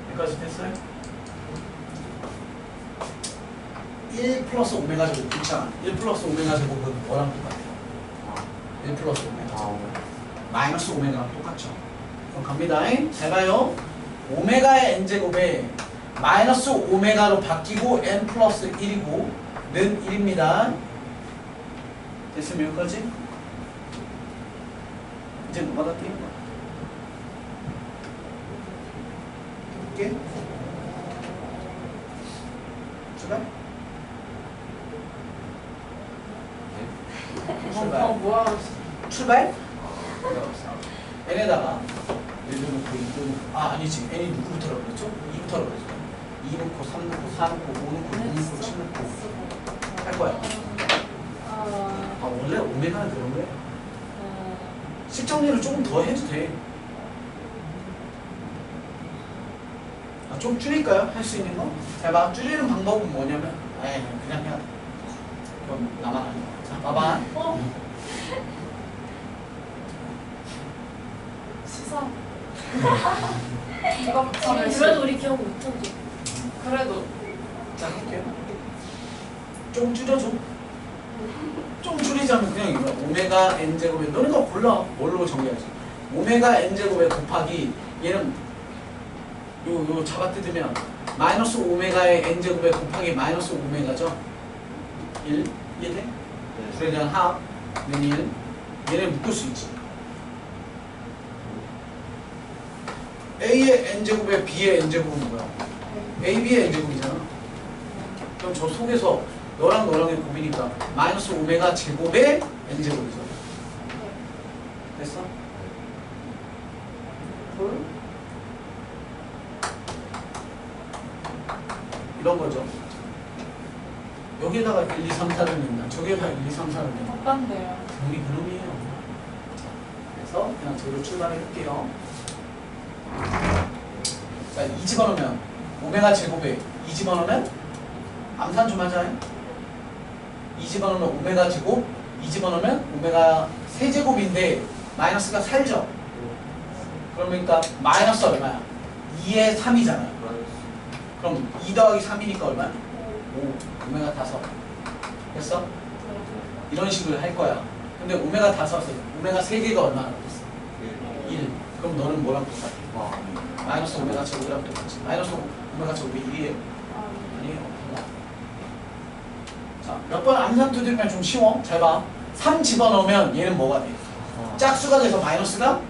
Speaker 1: 여기까지 됐어요? 1 플러스 오메가 제곱 있잖아. 1 플러스 오메가 제곱은 뭐랑 똑같아요? 1 플러스 오메가 제곱. 마이너스 오메가랑 똑같죠. 그럼 갑니다. 잘 봐요. 오메가의 n제곱에 마이너스 오메가로 바뀌고 n 플러스 1이고 는 1입니다. 됐으면 여기까지? 이제 넘어갈게요. 볼게. 출발? 출발.
Speaker 4: 뭐야?
Speaker 1: 출발? n에다가 1도 놓고 2도 놓고 아니지 n이 누구부터라고 그랬죠? 2부터라고 그랬죠? 2 넣고 3 넣고 4 넣고 5 넣고 6 넣고 7 넣고 할 거야. 아 원래 오메가는 그런 거야. 식 정리를 조금 더 해도 돼. 아, 좀 줄일까요? 할 수 있는 거? 자, 막 줄이는 방법은 뭐냐면, 에이, 그냥 해야 돼. 그럼 나만 하는 거야. 자, 봐봐.
Speaker 4: 시사. 누가
Speaker 3: 그래도 우리 기억 못하지.
Speaker 4: 그래도
Speaker 1: 자, 할게요. 좀 줄여줘. 좀 줄이자면 그냥 이거야. 오메가 n제곱에, 너는 거 골라. 뭘로 정리하지? 오메가 n제곱에 곱하기, 얘는 요 잡아뜯으면 마이너스 오메가의 n제곱에 곱하기 마이너스 오메가죠? 1, 이해돼? 둘에 대한 합은 1. 얘를 묶을 수 있지. A의 n제곱에 B의 n제곱은 뭐야? AB의 n제곱이잖아. 그럼 저 속에서 너랑 너랑의 곱이니까 마이너스 오메가 제곱의 n제곱이죠. 됐어? 이런 거죠. 여기에다가 1, 2, 3, 4를 낸다. 저기에다가 1, 2, 3, 4를 낸다.
Speaker 4: 바쁜데요.
Speaker 1: 우리 그놈이에요. 그래서 그냥 저로 출발을 할게요. 자, 2 집어넣으면 오메가 제곱에 2 집어넣으면 암산 좀 하자. 2 집어넣으면 오메가 제곱, 2 집어넣으면 오메가 세제곱인데 마이너스가 살죠. 그러니까 마이너스 얼마야? 2에 3이잖아요. 그럼 2 더하기 3이니까 얼마야? 5, 오메가 5. 됐어? 이런 식으로 할 거야. 근데 오메가 5에 오메가 3개가 얼마나 됐어? 1. 그럼 너는 뭐랑 똑같아? 마이너스 오메가 제곱이랑 똑같지. 마이너스 오메가 제곱이 1이에요? 아니에요. 자, 몇 번 암산 두드리면 좀 쉬워. 잘 봐. 3 집어넣으면 얘는 뭐가 돼? 짝수가 돼서 마이너스가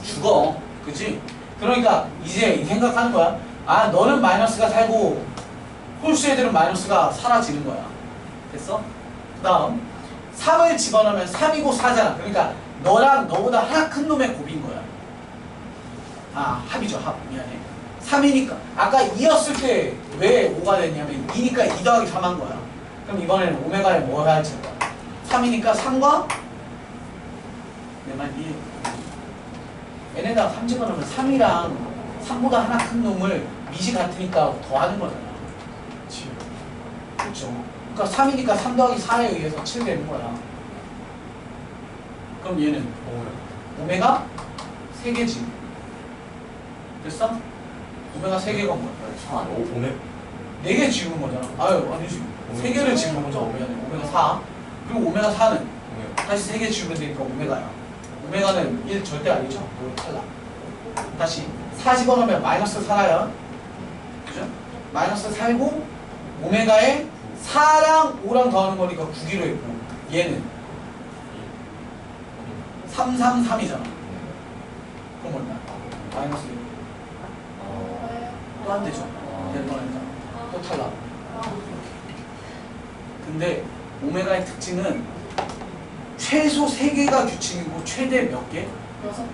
Speaker 1: 죽어. 그치? 그러니까 이제 생각하는 거야. 아, 너는 마이너스가 살고 홀수 애들은 마이너스가 사라지는 거야. 됐어? 그 다음 3을 집어넣으면 3이고 4잖아. 그러니까 너랑 너보다 하나 큰 놈의 곱인 거야. 아, 합이죠. 합. 미안해. 3이니까 아까 2였을 때 왜 5가 됐냐면 2니까 2 더하기 3 한 거야. 그럼 이번에는 오메가에 뭐 해야 할지 거야. 3이니까 3과 내 말 이해. 얘네가 3 집어넣으면 3이랑 3보다 하나 큰 놈을 밑이 같으니까 더하는 거잖아. 7. 그렇죠. 그러니까 3이니까 3 더하기 4에 의해서 7 되는 거야. 그럼 얘는 오메가 3개지. 됐어? 오메가 3개가 뭐야?
Speaker 2: 오메
Speaker 1: 4개 지우는 거잖아. 아유, 아니지. 3개를 지우는 거죠. 오메가 4. 그리고 오메가 4는 다시 3개 지우면 되니까 오메가야. 오메가는 1 절대 아니죠? 탈락. 다시 4 집어넣으면 마이너스 4야. 그죠? 마이너스 4고 오메가에 4랑 5랑 더하는 거니까 9기로 했고 얘는 3, 3, 3이잖아. 그럼 얼마야? 마이너스 1. 또 안 되죠? 될 뻔했다. 또 탈락. 근데 오메가의 특징은 최소 3개가 규칙이고 최대 몇 개?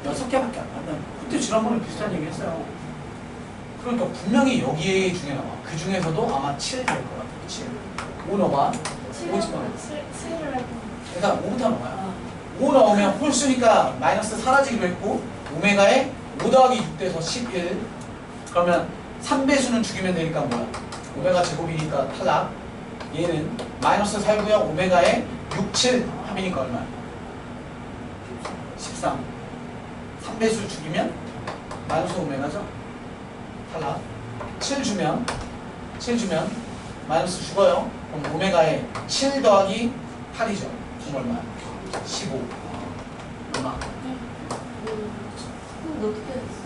Speaker 1: 6개밖에 안 나온다. 그때 지난번에 비슷한 얘기 했어요. 그러니까 분명히 여기 중에 나와. 그 중에서도 아마 7 될 것 같아. 7. 5 넣어봐. 5 집어넣어.
Speaker 4: 7을 해보.
Speaker 1: 그러니까 5부터 넣어봐요. 5 넣으면 홀수니까 마이너스 사라지기로 했고 오메가에 5 더하기 6 돼서 11. 그러면 3배수는 죽이면 되니까 뭐야? 오메가 제곱이니까 탈락. 얘는 마이너스 살고요. 오메가에 6, 7 합이니까 얼마야? 13. 3배수 죽이면 마이너스 오메가죠? 탈락. 7 주면 마이너스 죽어요. 그럼 오메가에 7 더하기 8이죠. 그럼 얼마야? 15. 얼마?
Speaker 3: 근데 어떻게 됐어?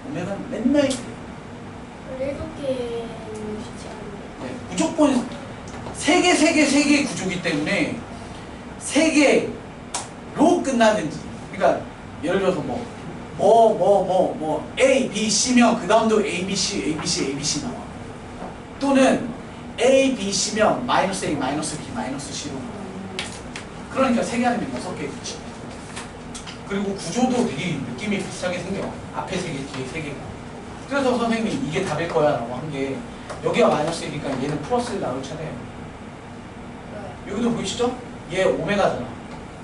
Speaker 1: 오메가는 맨날 그래.
Speaker 3: 7개는 쉽지 않은데.
Speaker 1: 네, 무조건 3개 구조기 때문에 3개로 끝나든지. 그러니까 예를 들어서 A, B, C면 그 다음도 A, B, C, A, B, C, A, B, C 나와. 또는 A, B, C면 마이너스 A, 마이너스 B, 마이너스 C로 나와. 그러니까 3개 아니면 6개 구조. 그리고 구조도 되게 느낌이 비슷하게 생겨. 앞에 3개, 뒤에 3개가. 그래서 선생님이 이게 답일 거야 라고 한 게 여기가 마이너스이니까 얘는 플러스를 나올 차례예요.
Speaker 4: 네.
Speaker 1: 여기도 보이시죠? 얘 오메가잖아.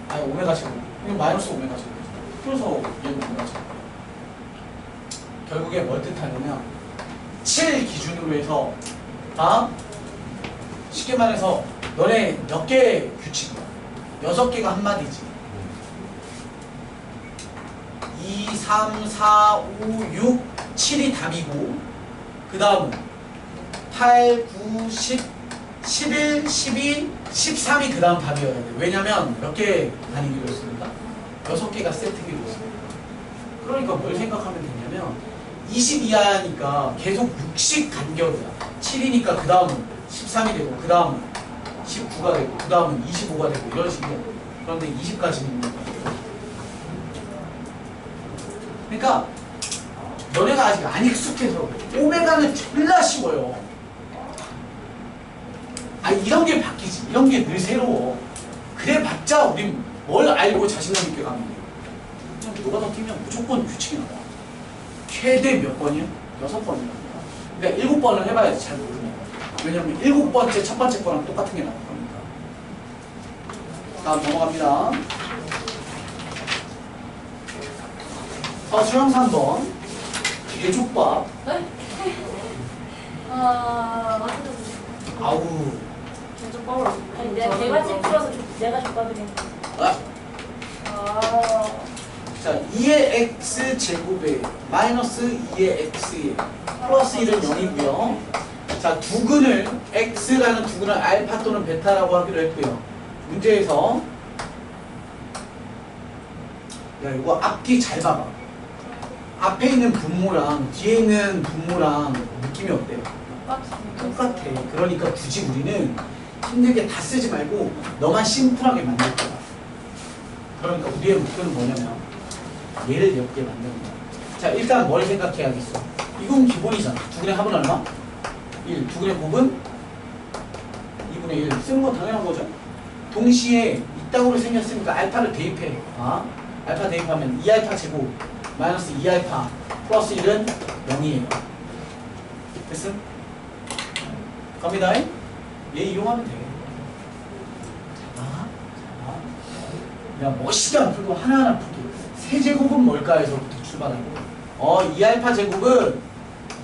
Speaker 1: 아니 오메가 제곱. 이거 마이너스 오메가 제곱. 그래서 얘는 오메가 제곱. 결국에 뭘 뜻하냐면 7 기준으로 해서 쉽게 말해서 너네 몇 개의 규칙이야? 6개가 한마디지. 2, 3, 4, 5, 6, 7이 답이고 그 다음은 8, 9, 10, 11, 12, 13이 그 다음 답이어야 돼. 왜냐면 몇 개 단위기로 했습니까? 6개가 세트기로 했습니다. 그러니까 뭘 생각하면 되냐면 20 이하니까 계속 60 간격이야. 7이니까 그 다음은 13이 되고 그 다음은 19가 되고 그 다음은 25가 되고 이런 식이야. 그런데 20까지는 있는 거야. 그러니까 너네가 아직 안 익숙해서 오메가는 졸라 쉬워요. 이런 게 바뀌지. 이런 게 늘 새로워. 그래 봤자 우린 뭘 알고 자신감 있게 가면 돼요. 그냥 노가다 뛰면 무조건 규칙이 나와. 최대 몇 번이요? 6번이라고. 그러니까 7번을 해봐야지 잘 모르네. 왜냐면 7번째 첫 번째 거랑 똑같은 게 나올 거니까. 다음 넘어갑니다. 수영 3번. 개족밥.
Speaker 4: 네?
Speaker 1: 아우.
Speaker 4: 개족밥을
Speaker 3: 아니 내가 집 풀어서 내가 족밥이래.
Speaker 1: 자, 2의 x 제곱에 마이너스 2의 x에 플러스 1은 0이고요. 자, 두근을 x라는 두근을 알파 또는 베타라고 하기로 했고요. 문제에서 야, 이거 앞뒤 잘 봐봐. 앞에 있는 분모랑 뒤에 있는 분모랑 느낌이 어때요? 똑같아. 그러니까 굳이 우리는 힘들게 다 쓰지 말고 너만 심플하게 만들 거야. 그러니까 우리의 목표는 뭐냐면 얘를 몇 개 만드는 거야. 자, 일단 뭘 생각해야겠어? 이건 기본이잖아. 두근의 합은 얼마? 1. 두근의 곱은 2분의 1. 쓰는 건 당연한 거죠. 동시에 이따구로 생겼으니까 알파를 대입해. 알파 대입하면 2알파 제곱 마이너스 2알파 플러스 1은 0이에요. 됐음? 갑니다. 얘 이용하면 돼. 야, 뭐 시간 풀고 하나하나 풀기. 세제곱은 뭘까 해서부터 출발하고 2알파 제곱은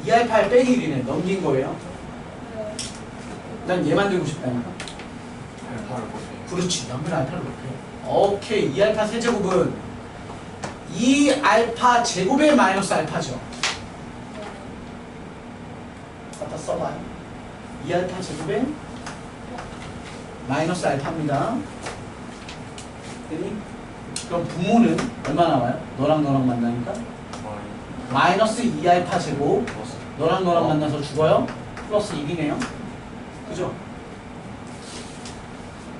Speaker 1: 2알파 빼기 1이네. 넘긴 거예요. 난 얘 만들고 싶다니까.
Speaker 2: 알파를 보세요.
Speaker 1: 그렇지. 남은 알파를 높여. 오케이. 2알파 세제곱은 2알파 제곱의 마이너스 알파죠. 갖다 써봐요. 2알파 제곱의 마이너스 알파입니다. 그럼 분모는 얼마 나와요? 너랑 너랑 만나니까? 마이너스 2알파 제곱 너랑 너랑 만나서 죽어요? 플러스 1이네요. 그죠?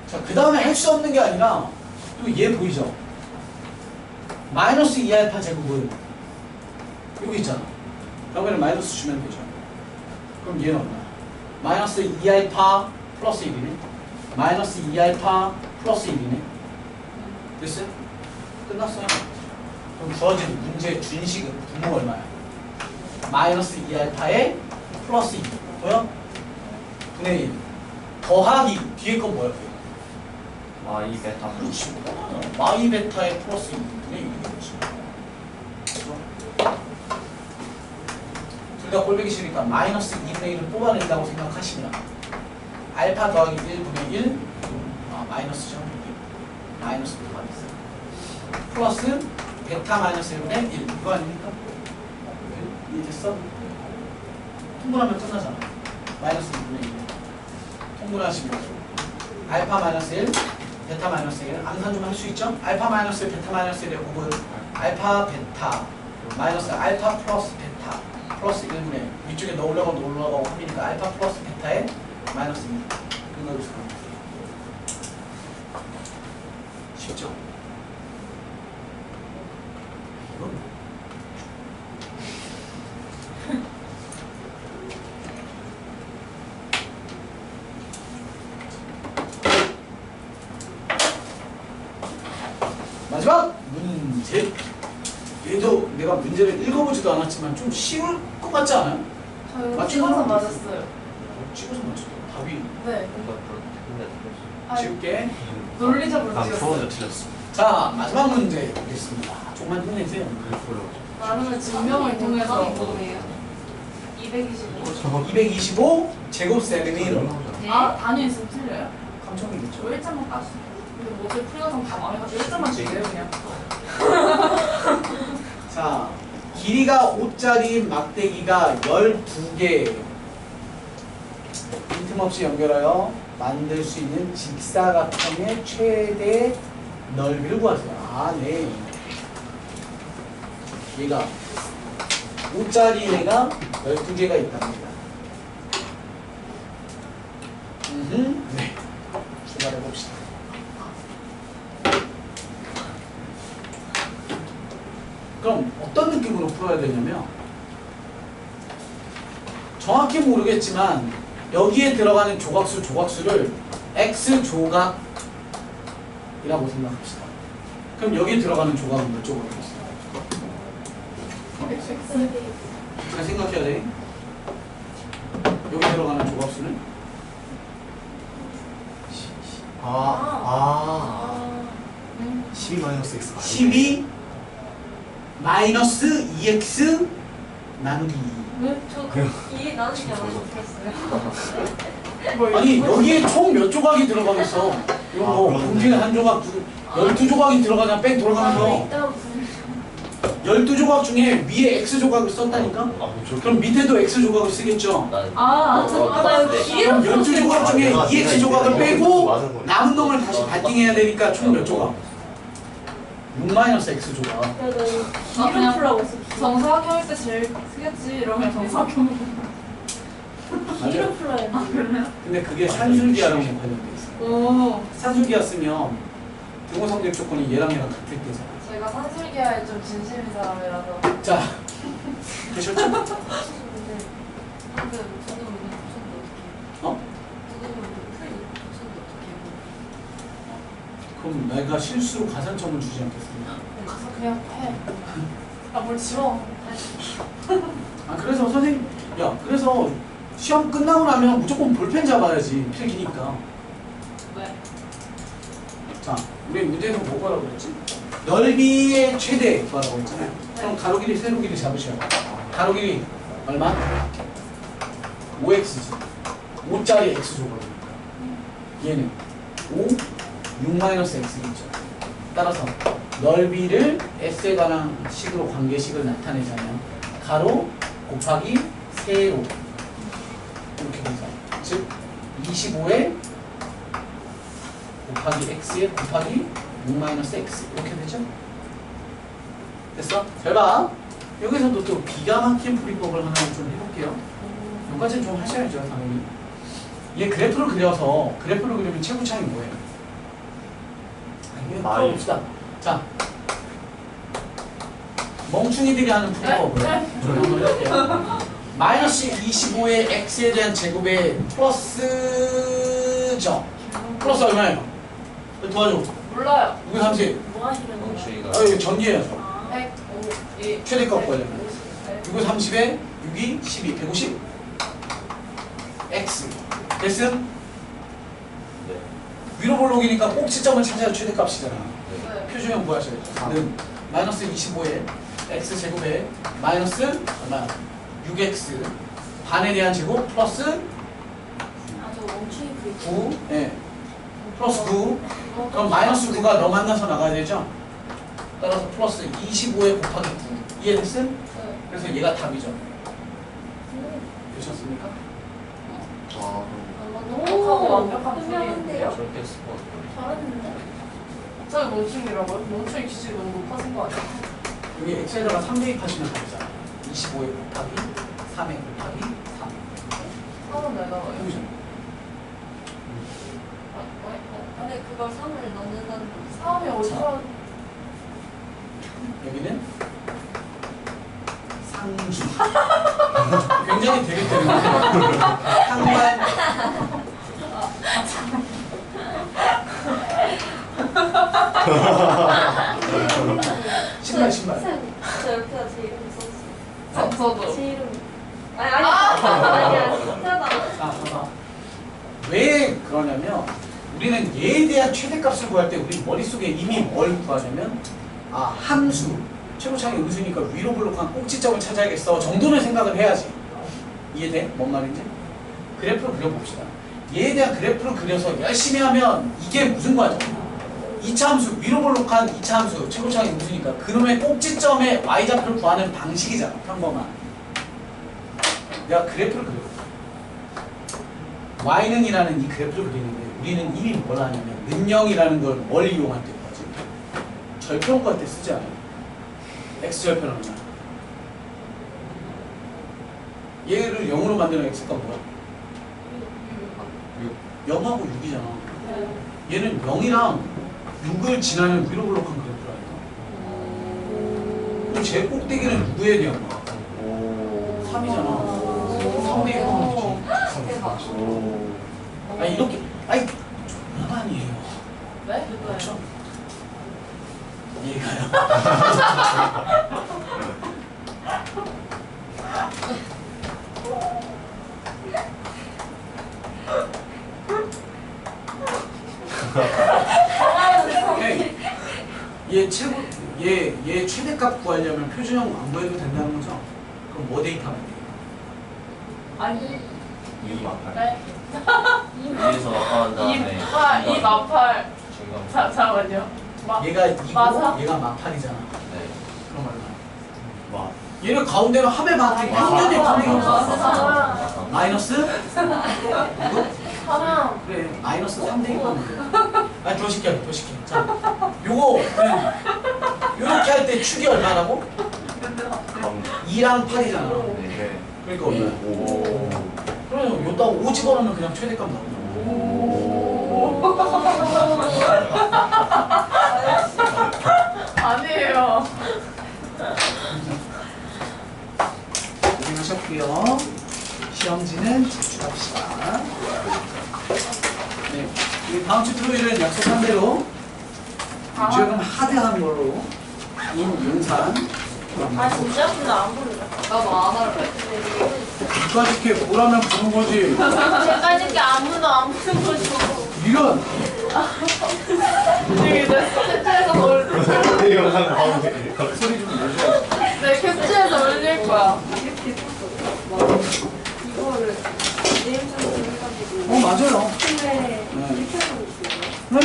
Speaker 1: 자, 그 다음에 할 수 없는 게 아니라 또 얘 보이죠? 마이너스 2알파 제곱은 여기 있잖아. 그러면 마이너스 주면 되죠. 그럼 얘는 얼마야? 마이너스 2알파 플러스 1이네. 마이너스 2알파 플러스 1이네. 됐어요? 끝났어요. 그럼 주어진 문제의 준식은 분모가 얼마야? 마이너스 2알파에 플러스 2. 보여? 분의 1. 더하기 뒤에 건 뭐야?
Speaker 2: 이 베타.
Speaker 1: 그렇지. 마이 베타에 플러스 2분의 1이겠지. 둘 다 꼴보기 싫으니까 마이너스 2분의 1을 뽑아낸다고 생각하시면 알파 더하기 1분의 1 마이너스죠. 마이너스 들어가겠어요. 플러스 베타 마이너스 1분의 1 이거 아닙니까? 이해됐어? 통분하면 끝나잖아. 마이너스 2분의 1 통분하시면 알파 마이너스 1 베타 마이너스 1 암산 좀 할 수 있죠? 알파 마이너스 1 베타 마이너스 1의 곱은 알파 베타 마이너스 알파 플러스 베타 플러스 1분의 1 위쪽에 넣으려고 합이니까 알파 플러스 베타에 마이너스 1 끝나주세요. 쉽죠? 이건 마지막 문제. 얘도 내가 문제를 읽어보지도 어렵지도 않았지만 좀 쉬울 것 같지 않아요?
Speaker 4: 저 이거
Speaker 1: 맞추는
Speaker 4: 찍어서
Speaker 1: 사람도
Speaker 4: 맞았어요.
Speaker 1: 찍어서 맞췄죠. 답이
Speaker 4: 네.
Speaker 2: 뭔가 그런데 틀렸어.
Speaker 4: 아,
Speaker 1: 쉽게.
Speaker 4: 논리적으로
Speaker 2: 난
Speaker 4: 찍었어요.
Speaker 2: 풀어도 틀렸어.
Speaker 1: 자, 마지막 문제 보겠습니다. 조금만 힘내세요.
Speaker 4: 나름의 증명을 통해서 225.
Speaker 1: 225 제곱 세미미터.
Speaker 4: 아, 단위 있으면 틀려요?
Speaker 1: 감청이겠죠.
Speaker 4: 저 1점만 깠어. 근데 어제 풀려서 다 망해가지고 1점만 주세요 그냥.
Speaker 1: 자, 길이가 5짜리 막대기가 12개 빈틈없이 연결하여 만들 수 있는 직사각형의 최대 넓이를 구하세요. 아, 네. 얘가 5짜리 애가 12개가 있답니다. 네. 출발해 봅시다. 그럼 어떤 느낌으로 풀어야 되냐면 정확히 모르겠지만 여기에 들어가는 조각수를 X조각이라고 생각합시다. 그럼 여기에 들어가는 조각은 몇 조각이겠어요? 잘 생각해야 돼. 여기 들어가는 조각수는
Speaker 2: 아. 12 마이너스 X.
Speaker 1: 12 마이너스 2x 나누기 2.
Speaker 3: 이 나누기 안 못했어요.
Speaker 1: 아니 여기에 총 몇 조각이 들어가겠어? 이거 뭐 공중에 한 조각, 12조각이 들어가냐 뺑 돌아가면서 12조각 중에 위에 X조각을 썼다니까? 그럼 밑에도 X조각을 쓰겠죠?
Speaker 3: 아, 나 여기
Speaker 1: 그럼
Speaker 3: 길이로
Speaker 1: 12조각 중에 2X조각을 빼고 남은 놈을 다시 바팅해야 되니까 총 몇 조각? 6 마이너스 X조각.
Speaker 3: 길이로 풀라고 했어.
Speaker 4: 정사각형일 때 제일 크겠지 이러면 정사각형.
Speaker 3: 길이로 풀어야 돼.
Speaker 1: 근데 그게 산술기하랑 관련돼 있어.
Speaker 4: 오.
Speaker 1: 산술기하 쓰면 등호성립 조건이 얘랑 같을 때잖아.
Speaker 4: 제가 산술기하에 좀 진심인 사람이라서.
Speaker 1: 자, 되셨죠?
Speaker 4: 근데 저도
Speaker 1: 어? 그럼 내가 실수로 가산점을 주지 않겠습니다.
Speaker 4: 가서 그냥 해. 아, 뭘 지워.
Speaker 1: 아 그래서 선생님, 야 그래서 시험 끝나고 나면 무조건 볼펜 잡아야지 필기니까.
Speaker 4: 왜?
Speaker 1: 자, 우리 문제에서 뭐라고 그랬지? 넓이의 최대 뭐라고 했잖아요. 그럼 가로 길이, 세로 길이 잡으셔야 돼요. 가로 길이 얼마? 5x지. 5짜리 x조거든요. 얘는 5, 6-x겠죠. 따라서 넓이를 s에 관한 식으로 관계식을 나타내자면 가로 곱하기 세로 이렇게 되죠. 즉 25에 곱하기 x에 곱하기 6-x 이렇게 되죠. 됐어? 잘 봐. 여기서도 또 기가 막힌 풀이법을 하나 좀 해볼게요. 여기까지는 좀 하셔야죠, 당연히. 얘 그래프를 그려서 그래프를 그리면 최고차이 뭐예요? 이거 풀어봅시다. 자, 멍충이들이 하는 풀이법을 좀 한번 해볼게요. 마이너스 25의 x에 대한 제곱의 플러스죠. 플러스 얼마예요? 도와줘.
Speaker 4: 몰라요.
Speaker 1: 630.
Speaker 3: 뭐 하시는 거예요?
Speaker 2: 멍충이가
Speaker 1: 아, 이거 전개해야죠.
Speaker 4: 105, 2.
Speaker 1: 최대값 구하려면 630에 6이 12, 150 x 됐음?
Speaker 2: 네.
Speaker 1: 위로 볼록이니까 꼭지점을 찾아야 최대값이잖아.
Speaker 4: 네.
Speaker 1: 표준형 구하셔야죠. 는 마이너스 25에 x 제곱에 마이너스 얼마? 6x 반에 대한 제곱 플러스
Speaker 3: 아, 저 멈추기 불
Speaker 1: 9 예. 플러스 9 그럼 마이너스 9가 너 만나서 나가야 되죠? 따라서 플러스 25에 곱하기 9 이해됐음?
Speaker 4: 네.
Speaker 1: 그래서 얘가 답이죠. 되셨습니까?
Speaker 2: 아,
Speaker 4: 완벽하고 완벽한
Speaker 3: 분명한데요?
Speaker 2: 저렇게 했을 것 같아요.
Speaker 3: 잘했는데?
Speaker 4: 저기 멍충이라고요? 멍충이 기질이 너무 높아진 거 아니야?
Speaker 1: 여기 x에다가 3 대입하시면 되잖아. 25에 곱하기 3에 곱하기 3
Speaker 4: 3은 내가
Speaker 1: 여기죠.
Speaker 3: 근데 그걸 3을 넣는다는
Speaker 4: 3이 어디서
Speaker 1: 여기는 상주. 굉장히 되게 때문에 상반 신발
Speaker 3: 저 옆에다 제 이름 썼어요.
Speaker 4: 저도.
Speaker 3: 지름. 아니야. 진짜다.
Speaker 1: 자, 봐봐. 왜 그러냐면 우리는 얘에 대한 최대값을 구할 때 우리 머릿속에 이미 뭘 구하냐면 함수 최고차이 음수니까 위로 블록한 꼭지점을 찾아야겠어 정도는 생각을 해야지. 이해돼? 뭔 말인지? 그래프를 그려봅시다. 얘에 대한 그래프를 그려서 열심히 하면 이게 무슨 과정? 2차 함수 위로 블록한 2차 함수 최고차이 음수니까 그놈의 꼭지점의 y좌표를 구하는 방식이잖아. 평범한. 내가 그래프를 그려. y는이라는 이 그래프를 그리는데 우리는 이미 뭘 하냐면 는영이라는 걸 뭘 이용할 때 뭐지? 절편 구할 때 쓰지 않아요? x절편을 하면 얘를 0으로 만드는 x가 뭐야? 0하고 6이잖아. 얘는 0이랑 6을 지나는 위로 블록한 그래프라니까. 그럼 제 꼭대기는 누구에 대한 거야? 3이잖아. 3대 1 하면 되지.
Speaker 3: 대박.
Speaker 1: 아니 이렇게 장난 아니에요.
Speaker 4: 네?
Speaker 1: 그렇죠? 이해가요? 오케이. 얘 최대값 구하려면 표준형 안 구해도 된다는 거죠? 그럼 뭐 데이터하면 돼요?
Speaker 4: 아니.
Speaker 2: 이 마팔.
Speaker 4: 네.
Speaker 2: 위에서 마팔한 다음에
Speaker 4: 이 마팔.
Speaker 2: 중간.
Speaker 4: 잠깐만요.
Speaker 1: 얘가 2고
Speaker 4: 맞아?
Speaker 1: 얘가 마팔이잖아.
Speaker 2: 네.
Speaker 1: 그럼 얼마?
Speaker 2: 마.
Speaker 1: 얘는 가운데로 합의 반응이 평균의 반응이 없어. 마이너스? 이거?
Speaker 4: 사람.
Speaker 1: 그래 마이너스 3대 1 하면 돼. 아니 더 시켜. 자 요거 요렇게 할 때 축이 얼마라고? 2랑 8이잖아.
Speaker 2: 네.
Speaker 1: 그러니까 얼마야?
Speaker 2: 오.
Speaker 1: 그럼 요따 5 집어넣으면 그냥 최대값 나오잖아.
Speaker 4: 아니에요.
Speaker 1: 고생하셨고요. 시험지는 제출합시다. 네, 우리 다음 주 토요일은 약속한 대로 조금 하드한 걸로 인산
Speaker 3: 진짜? 근데 안 부르죠.
Speaker 4: 나도 안 할래.
Speaker 1: 이까짓 게 뭐라면 부는 거지.
Speaker 3: 제까짓 게 아무도 안 부른 거죠.
Speaker 1: 이런
Speaker 4: 이게 내 캡처해서 올릴
Speaker 2: 이 영상 가운데.
Speaker 1: 소리 좀 내줘.
Speaker 4: 내 캡처해서 올릴 거야.
Speaker 3: 이거를 네임처럼 해가지고.
Speaker 1: 맞아요.
Speaker 3: 근데
Speaker 1: 네.
Speaker 3: 이렇게 하고 있어요.
Speaker 1: 그럼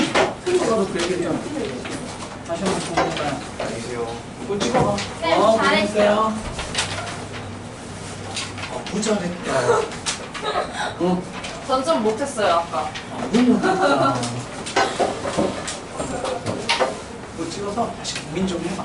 Speaker 1: 아까도 그 얘기했잖아. 다시 한번 보니까
Speaker 2: 안녕하세요.
Speaker 1: 이거 찍어봐.
Speaker 3: 네,
Speaker 1: 잘했어요. 부자랬다. 어?
Speaker 4: 전 좀 못했어요 아까.
Speaker 1: 너무 못했다. 이거 찍어서 다시 고민 좀 해봐.